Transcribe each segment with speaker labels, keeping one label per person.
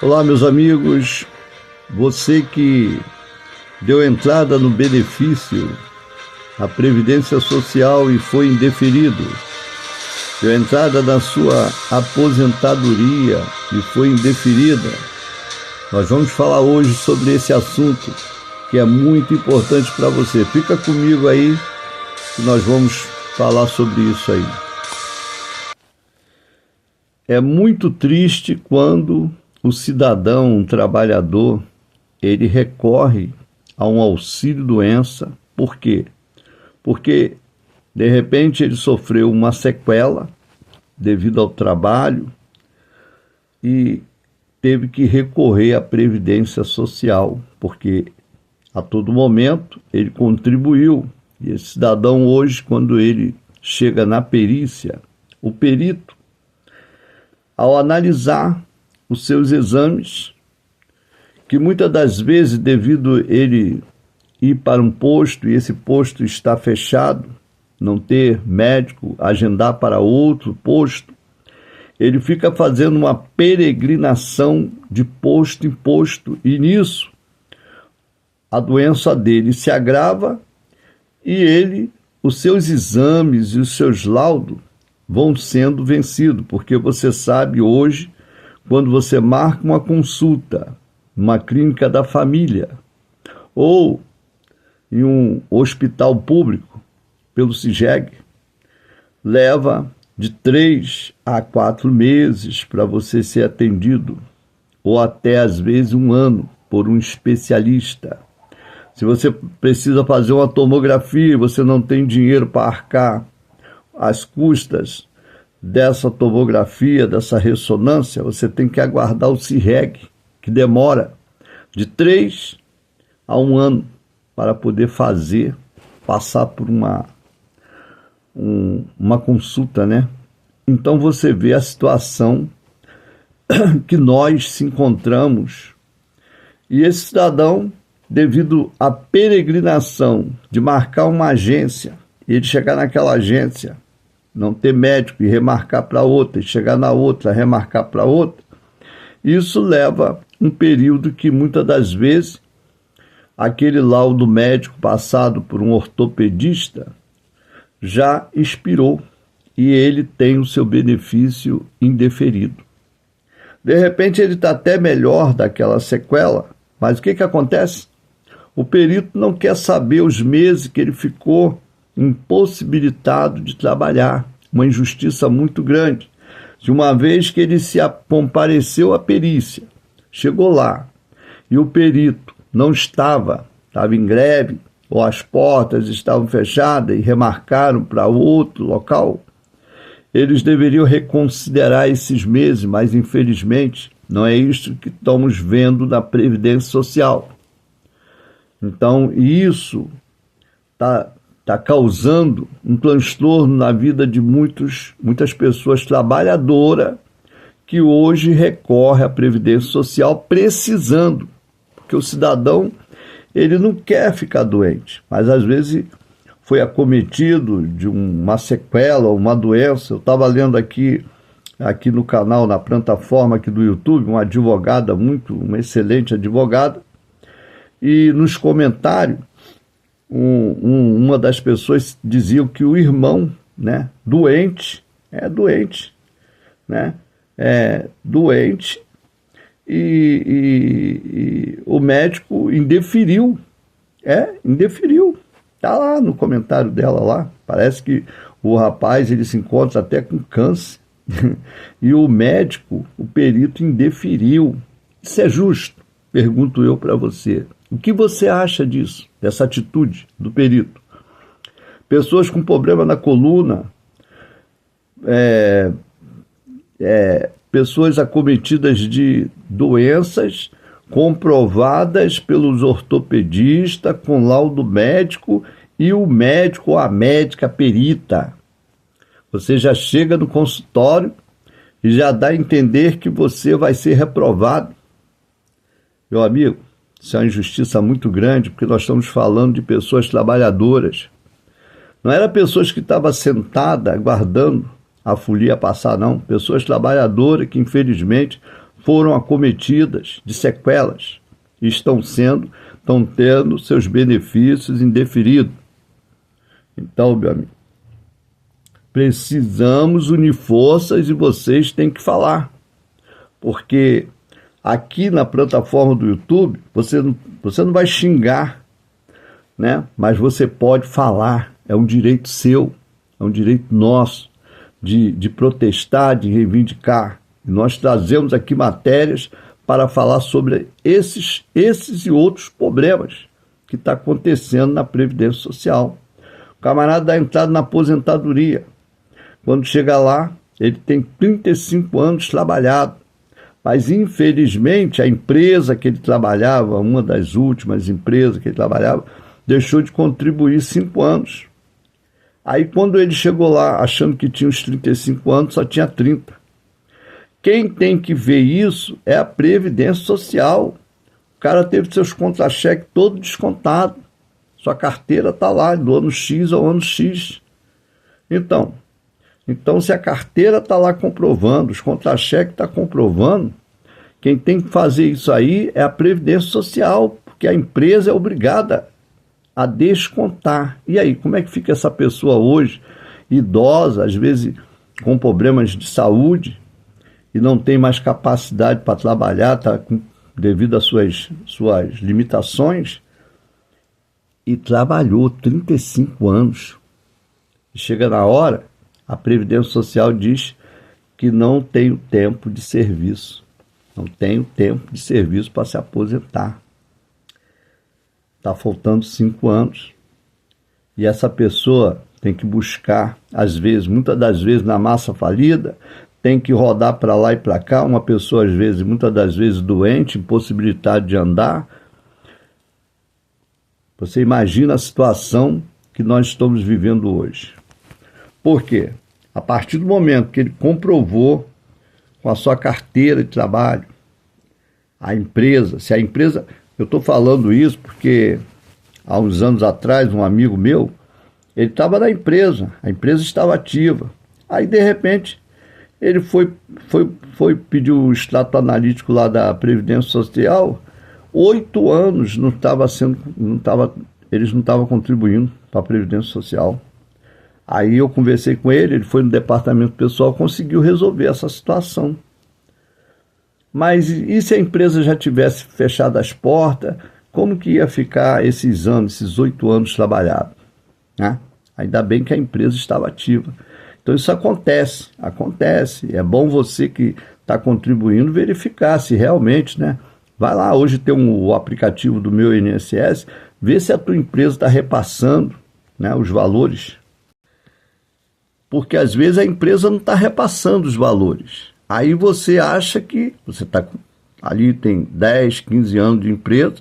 Speaker 1: Olá, meus amigos. Você que deu entrada no benefício, a Previdência Social e foi indeferido, deu entrada na sua aposentadoria e foi indeferida. Nós vamos falar hoje sobre esse assunto que é muito importante para você. Fica comigo aí que nós vamos falar sobre isso aí. É muito triste quando o cidadão, um trabalhador, ele recorre a um auxílio-doença. Por quê? Porque, de repente, ele sofreu uma sequela devido ao trabalho e teve que recorrer à Previdência Social, porque a todo momento ele contribuiu. E esse cidadão hoje, quando ele chega na perícia, o perito, ao analisar os seus exames, que muitas das vezes, devido ele ir para um posto e esse posto está fechado, não ter médico, agendar para outro posto, ele fica fazendo uma peregrinação de posto em posto e nisso a doença dele se agrava e os seus exames e os seus laudos vão sendo vencidos, porque você sabe hoje, quando você marca uma consulta numa clínica da família ou em um hospital público pelo SIGEG, leva de 3 a 4 meses para você ser atendido, ou até às vezes 1 ano por um especialista. Se você precisa fazer uma tomografia e você não tem dinheiro para arcar as custas dessa tomografia, dessa ressonância, você tem que aguardar o CIREG, que demora de 3 a 1 ano para poder passar por uma consulta, né? Então você vê a situação que nós se encontramos. E esse cidadão, devido à peregrinação de marcar uma agência, ele chegar naquela agência, não ter médico e remarcar para outra, e chegar na outra, remarcar para outra, isso leva um período que muitas das vezes aquele laudo médico passado por um ortopedista já expirou e ele tem o seu benefício indeferido. De repente ele está até melhor daquela sequela, mas o que acontece? O perito não quer saber os meses que ele ficou impossibilitado de trabalhar, uma injustiça muito grande. De uma vez que ele se compareceu à perícia, chegou lá e o perito não estava em greve, ou as portas estavam fechadas e remarcaram para outro local, eles deveriam reconsiderar esses meses, mas infelizmente não é isso que estamos vendo na Previdência Social. Então isso está causando um transtorno na vida de muitas pessoas trabalhadoras que hoje recorrem à Previdência Social precisando, porque o cidadão ele não quer ficar doente, mas às vezes foi acometido de uma sequela, uma doença. Eu estava lendo aqui no canal, na plataforma aqui do YouTube, uma advogada uma excelente advogada, e nos comentários uma das pessoas dizia que o irmão, né, doente e o médico indeferiu, tá lá no comentário dela lá, parece que o rapaz ele se encontra até com câncer e o médico, o perito indeferiu. Isso é justo? Pergunto eu para você. O que você acha disso, dessa atitude do perito? Pessoas com problema na coluna, pessoas acometidas de doenças comprovadas pelos ortopedistas, com laudo médico, e o médico ou a médica perita. Você já chega no consultório e já dá a entender que você vai ser reprovado. Meu amigo, isso é uma injustiça muito grande, porque nós estamos falando de pessoas trabalhadoras. Não eram pessoas que estavam sentadas aguardando a folia passar, não. Pessoas trabalhadoras que, infelizmente, foram acometidas de sequelas e estão tendo seus benefícios indeferidos. Então, meu amigo, precisamos unir forças e vocês têm que falar. Porque aqui na plataforma do YouTube, você não vai xingar, né? Mas você pode falar, é um direito seu, é um direito nosso de protestar, de reivindicar. E nós trazemos aqui matérias para falar sobre esses e outros problemas que estão acontecendo na Previdência Social. O camarada dá entrada na aposentadoria. Quando chega lá, ele tem 35 anos trabalhado. Mas, infelizmente, a empresa que ele trabalhava, uma das últimas empresas que ele trabalhava, deixou de contribuir 5 anos. Aí, quando ele chegou lá, achando que tinha uns 35 anos, só tinha 30. Quem tem que ver isso é a Previdência Social. O cara teve seus contra-cheques todo descontado. Sua carteira está lá, do ano X ao ano X. Então, se a carteira está lá comprovando, os contra-cheques estão comprovando, quem tem que fazer isso aí é a Previdência Social, porque a empresa é obrigada a descontar. E aí, como é que fica essa pessoa hoje, idosa, às vezes com problemas de saúde, e não tem mais capacidade para trabalhar, devido às suas limitações, e trabalhou 35 anos. E chega na hora, a Previdência Social diz que não tem o tempo de serviço. Não tem o tempo de serviço para se aposentar. Está faltando 5 anos. E essa pessoa tem que buscar, às vezes, muitas das vezes, na massa falida, tem que rodar para lá e para cá, uma pessoa, às vezes, muitas das vezes, doente, impossibilitada de andar. Você imagina a situação que nós estamos vivendo hoje. Por quê? A partir do momento que ele comprovou com a sua carteira de trabalho, eu estou falando isso porque há uns anos atrás, um amigo meu, ele estava na empresa, a empresa estava ativa. Aí, de repente, ele foi pedir o extrato analítico lá da Previdência Social. 8 anos eles não estavam contribuindo para a Previdência Social. Aí eu conversei com ele foi no departamento pessoal, conseguiu resolver essa situação. Mas e se a empresa já tivesse fechado as portas, como que ia ficar esses 8 anos trabalhados? Né? Ainda bem que a empresa estava ativa. Então isso acontece. É bom você que está contribuindo verificar se realmente, né? Vai lá, hoje tem o aplicativo do meu INSS, vê se a tua empresa está repassando, né, os valores. Porque às vezes a empresa não está repassando os valores. Aí você acha que você está ali, tem 10, 15 anos de empresa,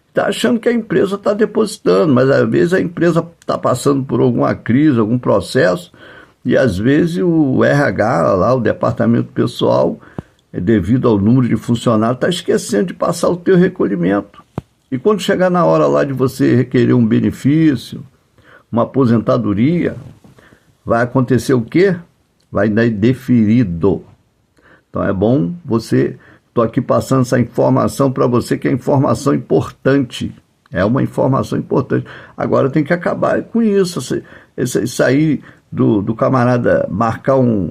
Speaker 1: está achando que a empresa está depositando, mas às vezes a empresa está passando por alguma crise, algum processo, e às vezes o RH, lá, o departamento pessoal, devido ao número de funcionários, está esquecendo de passar o teu recolhimento. E quando chegar na hora lá de você requerer um benefício, uma aposentadoria, vai acontecer o quê? Vai dar deferido. Então é bom estou aqui passando essa informação para você, que é informação importante. É uma informação importante. Agora tem que acabar com isso. Isso aí do camarada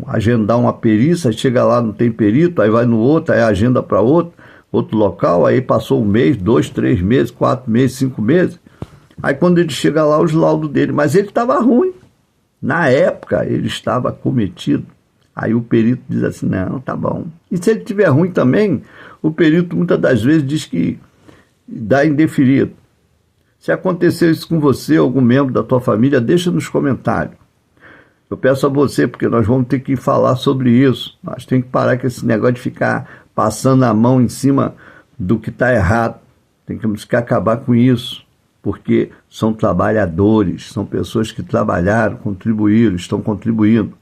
Speaker 1: agendar uma perícia, chega lá, não tem perito, aí vai no outro, aí agenda para outro local, aí passou 1 mês, 2, 3 meses, 4 meses, 5 meses. Aí quando ele chega lá, os laudos dele, mas ele estava ruim. Na época, ele estava acometido. Aí o perito diz assim, não, tá bom. E se ele estiver ruim também, o perito muitas das vezes diz que dá indeferido. Se aconteceu isso com você, algum membro da tua família, deixa nos comentários. Eu peço a você, porque nós vamos ter que falar sobre isso. Nós temos que parar com esse negócio de ficar passando a mão em cima do que está errado. Temos que acabar com isso, porque são trabalhadores, são pessoas que trabalharam, contribuíram, estão contribuindo.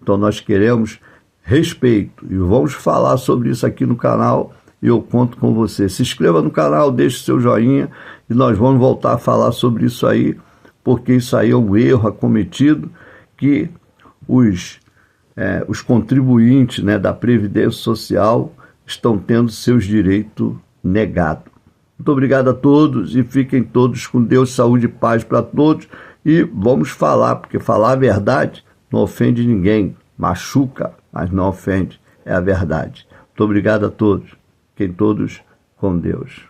Speaker 1: Então nós queremos respeito e vamos falar sobre isso aqui no canal e eu conto com você. Se inscreva no canal, deixe seu joinha e nós vamos voltar a falar sobre isso aí, porque isso aí é um erro acometido que os contribuintes, né, da Previdência Social estão tendo seus direitos negados. Muito obrigado a todos e fiquem todos com Deus, saúde e paz para todos. E vamos falar, porque falar a verdade não ofende ninguém, machuca, mas não ofende, é a verdade. Muito obrigado a todos, fiquem todos com Deus.